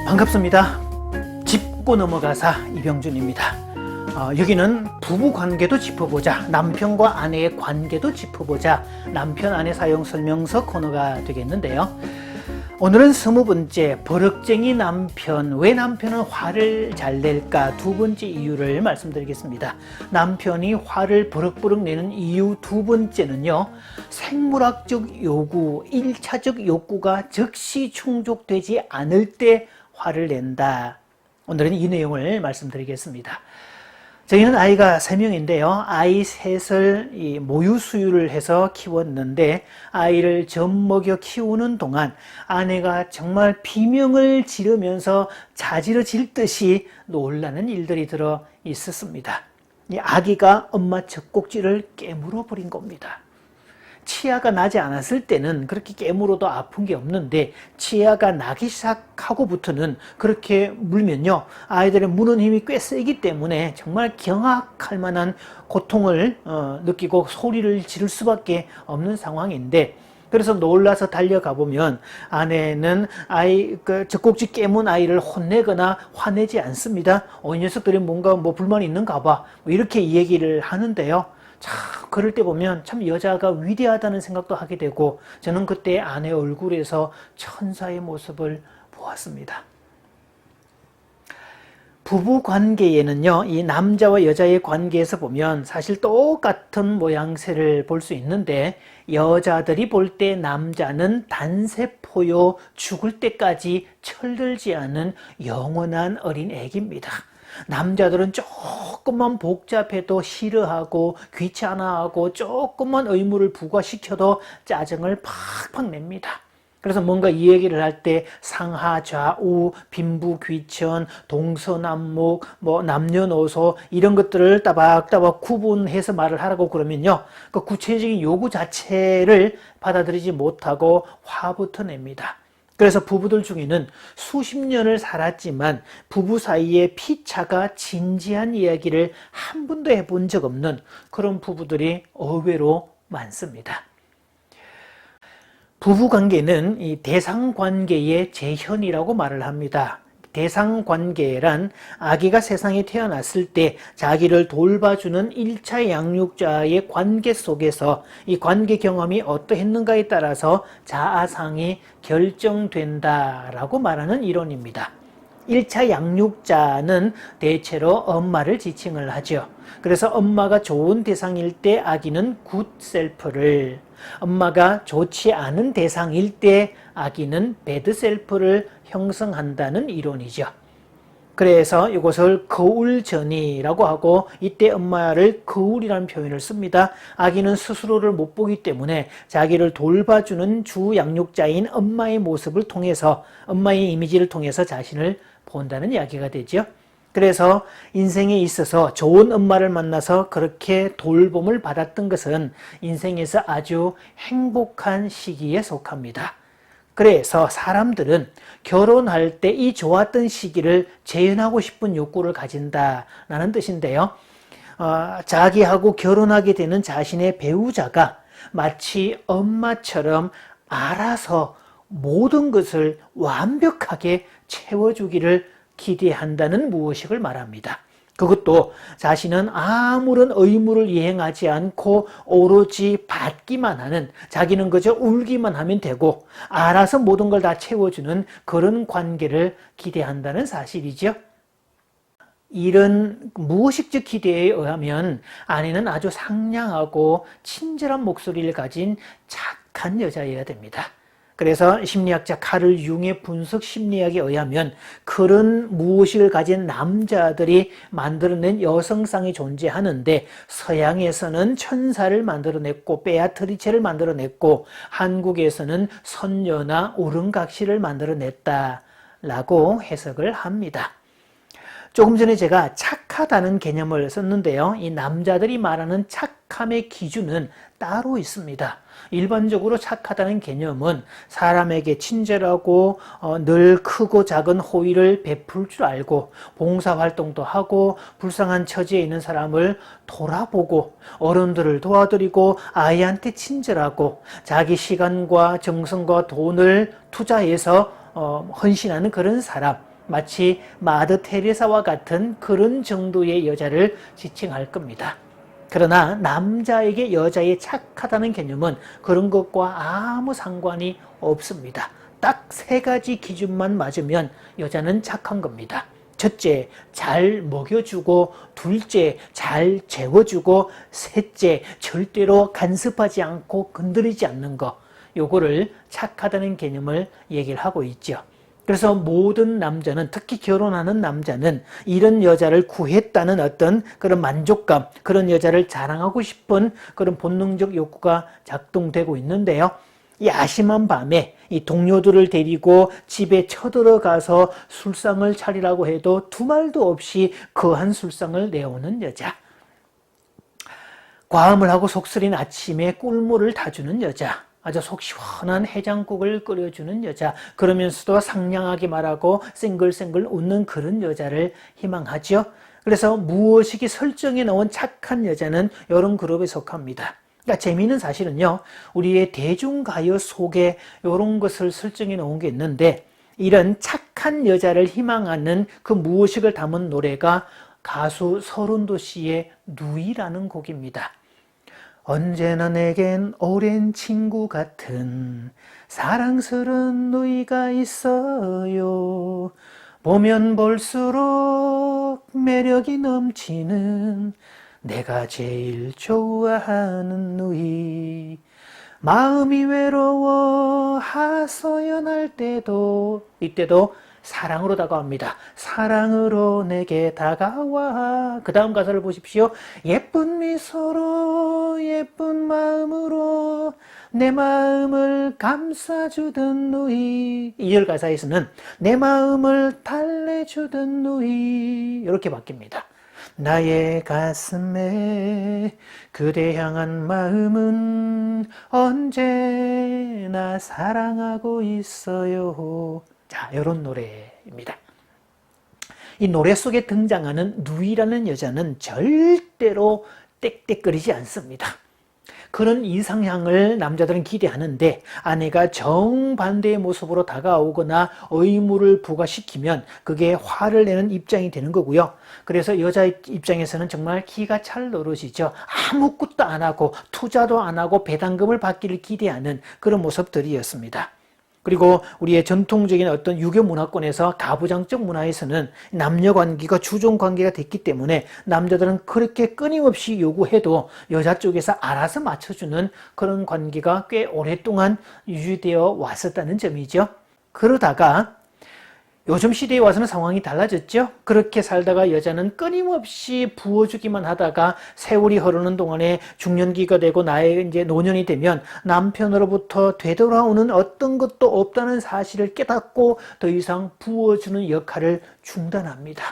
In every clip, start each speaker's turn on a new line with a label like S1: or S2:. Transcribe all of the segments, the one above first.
S1: 반갑습니다. 짚고 넘어가사 이병준입니다. 여기는 부부관계도 짚어보자, 남편과 아내의 관계도 짚어보자, 남편 아내 사용 설명서 코너가 되겠는데요. 오늘은 20번째, 버럭쟁이 남편, 왜 남편은 화를 잘 낼까, 두 번째 이유를 말씀드리겠습니다. 남편이 화를 버럭버럭 내는 이유 두 번째는요, 생물학적 요구, 1차적 욕구가 즉시 충족되지 않을 때 화를 낸다. 오늘은 이 내용을 말씀드리겠습니다. 저희는 아이가 3명인데요. 아이 셋을 모유 수유를 해서 키웠는데, 아이를 젖먹여 키우는 동안 아내가 정말 비명을 지르면서 자지러질 듯이 놀라는 일들이 들어 있었습니다. 이 아기가 엄마 젖꼭지를 깨물어 버린 겁니다. 치아가 나지 않았을 때는 그렇게 깨물어도 아픈 게 없는데, 치아가 나기 시작하고부터는 그렇게 물면요, 아이들의 무는 힘이 꽤 세기 때문에 정말 경악할 만한 고통을 느끼고 소리를 지를 수밖에 없는 상황인데, 그래서 놀라서 달려가 보면 아내는 젖꼭지 깨문 아이를 혼내거나 화내지 않습니다. 이 녀석들이 뭔가 불만이 있는가 봐, 이렇게 얘기를 하는데요. 참 그럴 때 보면 참 여자가 위대하다는 생각도 하게 되고, 저는 그때 아내 얼굴에서 천사의 모습을 보았습니다. 부부 관계에는요, 이 남자와 여자의 관계에서 보면 사실 똑같은 모양새를 볼 수 있는데, 여자들이 볼 때 남자는 단세포요, 죽을 때까지 철들지 않은 영원한 어린 애기입니다. 남자들은 조금만 복잡해도 싫어하고 귀찮아하고, 조금만 의무를 부과시켜도 짜증을 팍팍 냅니다. 그래서 뭔가 이 얘기를 할 때 상하 좌우, 빈부 귀천, 동서남북, 남녀노소 이런 것들을 따박따박 구분해서 말을 하라고 그러면요, 그 구체적인 요구 자체를 받아들이지 못하고 화부터 냅니다. 그래서 부부들 중에는 수십 년을 살았지만 부부 사이에 피차가 진지한 이야기를 한 번도 해본 적 없는 그런 부부들이 의외로 많습니다. 부부관계는 이 대상관계의 재현이라고 말을 합니다. 대상관계란 아기가 세상에 태어났을 때 자기를 돌봐주는 1차 양육자의 관계 속에서 이 관계 경험이 어떠했는가에 따라서 자아상이 결정된다라고 말하는 이론입니다. 1차 양육자는 대체로 엄마를 지칭을 하죠. 그래서 엄마가 좋은 대상일 때 아기는 굿 셀프를, 엄마가 좋지 않은 대상일 때 아기는 배드 셀프를 형성한다는 이론이죠. 그래서 이것을 거울전이라고 하고, 이때 엄마를 거울이라는 표현을 씁니다. 아기는 스스로를 못 보기 때문에 자기를 돌봐주는 주 양육자인 엄마의 모습을 통해서, 엄마의 이미지를 통해서 자신을 본다는 이야기가 되죠. 그래서 인생에 있어서 좋은 엄마를 만나서 그렇게 돌봄을 받았던 것은 인생에서 아주 행복한 시기에 속합니다. 그래서 사람들은 결혼할 때 이 좋았던 시기를 재현하고 싶은 욕구를 가진다라는 뜻인데요. 자기하고 결혼하게 되는 자신의 배우자가 마치 엄마처럼 알아서 모든 것을 완벽하게 채워주기를 기대한다는 무의식을 말합니다. 그것도 자신은 아무런 의무를 이행하지 않고 오로지 받기만 하는, 자기는 그저 울기만 하면 되고 알아서 모든 걸 다 채워주는 그런 관계를 기대한다는 사실이죠. 이런 무의식적 기대에 의하면 아내는 아주 상냥하고 친절한 목소리를 가진 착한 여자여야 됩니다. 그래서 심리학자 카를 융의 분석 심리학에 의하면 그런 무의식을 가진 남자들이 만들어낸 여성상이 존재하는데, 서양에서는 천사를 만들어냈고 베아트리체를 만들어냈고, 한국에서는 선녀나 오른각시를 만들어냈다라고 해석을 합니다. 조금 전에 제가 착하다는 개념을 썼는데요. 이 남자들이 말하는 착함의 기준은 따로 있습니다. 일반적으로 착하다는 개념은 사람에게 친절하고 늘 크고 작은 호의를 베풀 줄 알고, 봉사활동도 하고, 불쌍한 처지에 있는 사람을 돌아보고, 어른들을 도와드리고, 아이한테 친절하고, 자기 시간과 정성과 돈을 투자해서 헌신하는 그런 사람, 마치 마더 테레사와 같은 그런 정도의 여자를 지칭할 겁니다. 그러나 남자에게 여자의 착하다는 개념은 그런 것과 아무 상관이 없습니다. 딱 세 가지 기준만 맞으면 여자는 착한 겁니다. 첫째, 잘 먹여주고, 둘째, 잘 재워주고, 셋째, 절대로 간섭하지 않고 건드리지 않는 거. 요거를 착하다는 개념을 얘기를 하고 있죠. 그래서 모든 남자는, 특히 결혼하는 남자는 이런 여자를 구했다는 어떤 그런 만족감, 그런 여자를 자랑하고 싶은 그런 본능적 욕구가 작동되고 있는데요. 이 아심한 밤에 이 동료들을 데리고 집에 쳐들어가서 술상을 차리라고 해도 두 말도 없이 거한 술상을 내오는 여자. 과음을 하고 속쓰린 아침에 꿀물을 타주는 여자. 아주 속 시원한 해장국을 끓여주는 여자. 그러면서도 상냥하게 말하고 쌩글쌩글 웃는 그런 여자를 희망하죠. 그래서 무엇이기 설정해 놓은 착한 여자는 이런 그룹에 속합니다. 그러니까 재미있는 사실은요, 우리의 대중가요 속에 이런 것을 설정해 놓은 게 있는데, 이런 착한 여자를 희망하는 그 무엇이를 담은 노래가 가수 서른도 씨의 누이라는 곡입니다. 언제나 내겐 오랜 친구 같은 사랑스러운 누이가 있어요. 보면 볼수록 매력이 넘치는 내가 제일 좋아하는 누이. 마음이 외로워 하소연할 때도, 이때도 사랑으로 다가옵니다. 사랑으로 내게 다가와. 그 다음 가사를 보십시오. 예쁜 미소로 예쁜 마음으로 내 마음을 감싸주던 누이. 2절 가사에서는 내 마음을 달래주던 누이, 이렇게 바뀝니다. 나의 가슴에 그대 향한 마음은 언제나 사랑하고 있어요. 자, 이런 노래입니다. 이 노래 속에 등장하는 누이라는 여자는 절대로 떽떽거리지 않습니다. 그런 이상향을 남자들은 기대하는데 아내가 정반대의 모습으로 다가오거나 의무를 부과시키면 그게 화를 내는 입장이 되는 거고요. 그래서 여자 입장에서는 정말 기가 찰 노릇이죠. 아무것도 안 하고 투자도 안 하고 배당금을 받기를 기대하는 그런 모습들이었습니다. 그리고 우리의 전통적인 어떤 유교 문화권에서 가부장적 문화에서는 남녀 관계가 주종 관계가 됐기 때문에 남자들은 그렇게 끊임없이 요구해도 여자 쪽에서 알아서 맞춰주는 그런 관계가 꽤 오랫동안 유지되어 왔었다는 점이죠. 그러다가 요즘 시대에 와서는 상황이 달라졌죠. 그렇게 살다가 여자는 끊임없이 부어주기만 하다가 세월이 흐르는 동안에 중년기가 되고 나의 이제 노년이 되면 남편으로부터 되돌아오는 어떤 것도 없다는 사실을 깨닫고 더 이상 부어주는 역할을 중단합니다.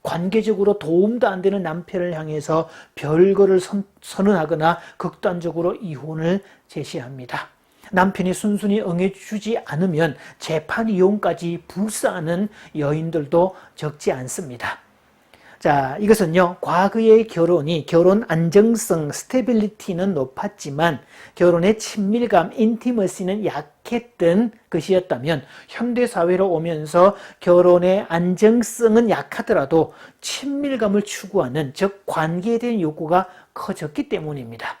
S1: 관계적으로 도움도 안 되는 남편을 향해서 별거를 선언하거나 극단적으로 이혼을 제시합니다. 남편이 순순히 응해주지 않으면 재판 이혼까지 불사하는 여인들도 적지 않습니다. 자, 이것은요, 과거의 결혼 안정성, 스테빌리티는 높았지만 결혼의 친밀감, 인티머시는 약했던 것이었다면 현대사회로 오면서 결혼의 안정성은 약하더라도 친밀감을 추구하는, 즉 관계에 대한 요구가 커졌기 때문입니다.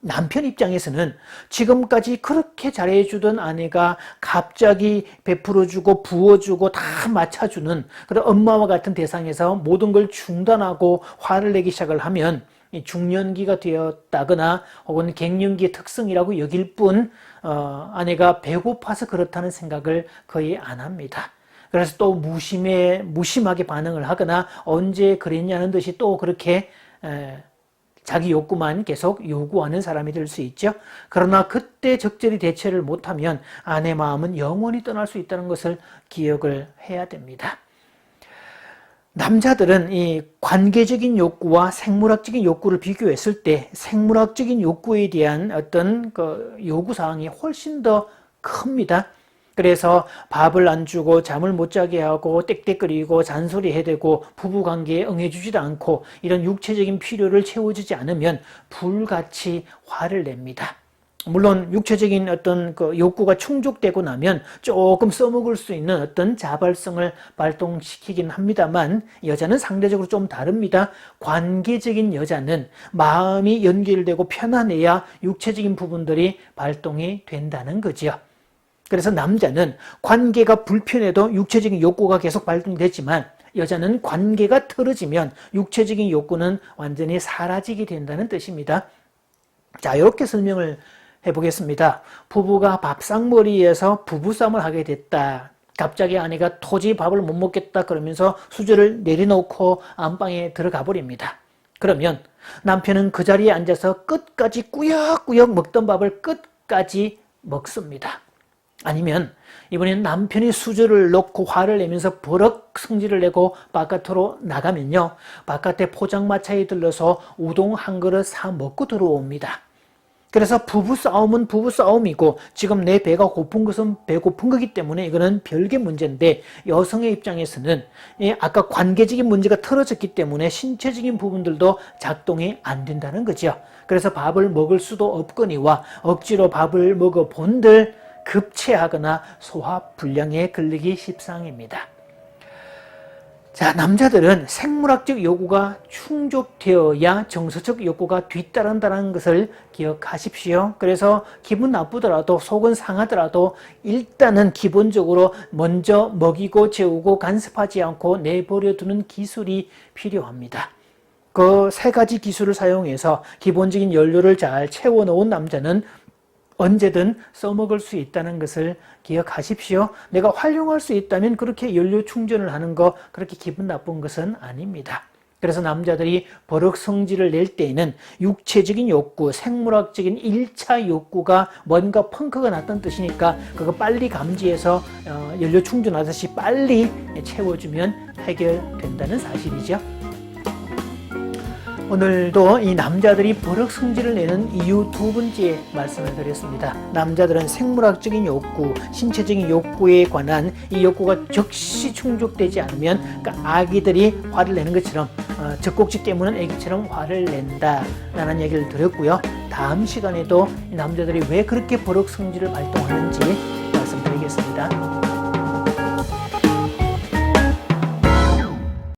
S1: 남편 입장에서는 지금까지 그렇게 잘해주던 아내가 갑자기 베풀어주고 부어주고 다 맞춰주는 그런 엄마와 같은 대상에서 모든 걸 중단하고 화를 내기 시작을 하면 중년기가 되었다거나 혹은 갱년기의 특성이라고 여길 뿐 아내가 배고파서 그렇다는 생각을 거의 안 합니다. 그래서 또 무심하게 반응을 하거나 언제 그랬냐는 듯이 또 그렇게 자기 욕구만 계속 요구하는 사람이 될 수 있죠. 그러나 그때 적절히 대처를 못하면 아내 마음은 영원히 떠날 수 있다는 것을 기억을 해야 됩니다. 남자들은 이 관계적인 욕구와 생물학적인 욕구를 비교했을 때 생물학적인 욕구에 대한 어떤 그 요구사항이 훨씬 더 큽니다. 그래서 밥을 안 주고 잠을 못 자게 하고 떽떽거리고 잔소리해대고 부부관계에 응해주지도 않고 이런 육체적인 필요를 채워주지 않으면 불같이 화를 냅니다. 물론 육체적인 어떤 그 욕구가 충족되고 나면 조금 써먹을 수 있는 어떤 자발성을 발동시키긴 합니다만 여자는 상대적으로 좀 다릅니다. 관계적인 여자는 마음이 연결되고 편안해야 육체적인 부분들이 발동이 된다는 거지요. 그래서 남자는 관계가 불편해도 육체적인 욕구가 계속 발동되지만 여자는 관계가 틀어지면 육체적인 욕구는 완전히 사라지게 된다는 뜻입니다. 자, 이렇게 설명을 해보겠습니다. 부부가 밥상머리에서 부부싸움을 하게 됐다. 갑자기 아내가 도저히 밥을 못 먹겠다 그러면서 수저를 내려놓고 안방에 들어가 버립니다. 그러면 남편은 그 자리에 앉아서 끝까지 꾸역꾸역 먹던 밥을 끝까지 먹습니다. 아니면 이번엔 남편이 수저를 넣고 화를 내면서 버럭 성질을 내고 바깥으로 나가면요, 바깥에 포장마차에 들러서 우동 한 그릇 사 먹고 들어옵니다. 그래서 부부싸움은 부부싸움이고 지금 내 배가 고픈 것은 배고픈 거기 때문에 이거는 별개 문제인데, 여성의 입장에서는 아까 관계적인 문제가 틀어졌기 때문에 신체적인 부분들도 작동이 안 된다는 거죠. 그래서 밥을 먹을 수도 없거니와 억지로 밥을 먹어본들 급체하거나 소화불량에 걸리기 십상입니다. 자, 남자들은 생물학적 욕구가 충족되어야 정서적 욕구가 뒤따른다는 것을 기억하십시오. 그래서 기분 나쁘더라도 속은 상하더라도 일단은 기본적으로 먼저 먹이고 재우고 간섭하지 않고 내버려 두는 기술이 필요합니다. 그 세 가지 기술을 사용해서 기본적인 연료를 잘 채워놓은 남자는 언제든 써먹을 수 있다는 것을 기억하십시오. 내가 활용할 수 있다면 그렇게 연료 충전을 하는 거 그렇게 기분 나쁜 것은 아닙니다. 그래서 남자들이 버럭 성질을 낼 때에는 육체적인 욕구, 생물학적인 1차 욕구가 뭔가 펑크가 났다는 뜻이니까 그거 빨리 감지해서 연료 충전하듯이 빨리 채워주면 해결된다는 사실이죠. 오늘도 이 남자들이 버럭 성질을 내는 이유 두 번째 말씀을 드렸습니다. 남자들은 생물학적인 욕구, 신체적인 욕구에 관한 이 욕구가 즉시 충족되지 않으면, 그러니까 아기들이 화를 내는 것처럼 젖꼭지 때문에 아기처럼 화를 낸다라는 얘기를 드렸고요. 다음 시간에도 이 남자들이 왜 그렇게 버럭 성질을 발동하는지 말씀드리겠습니다.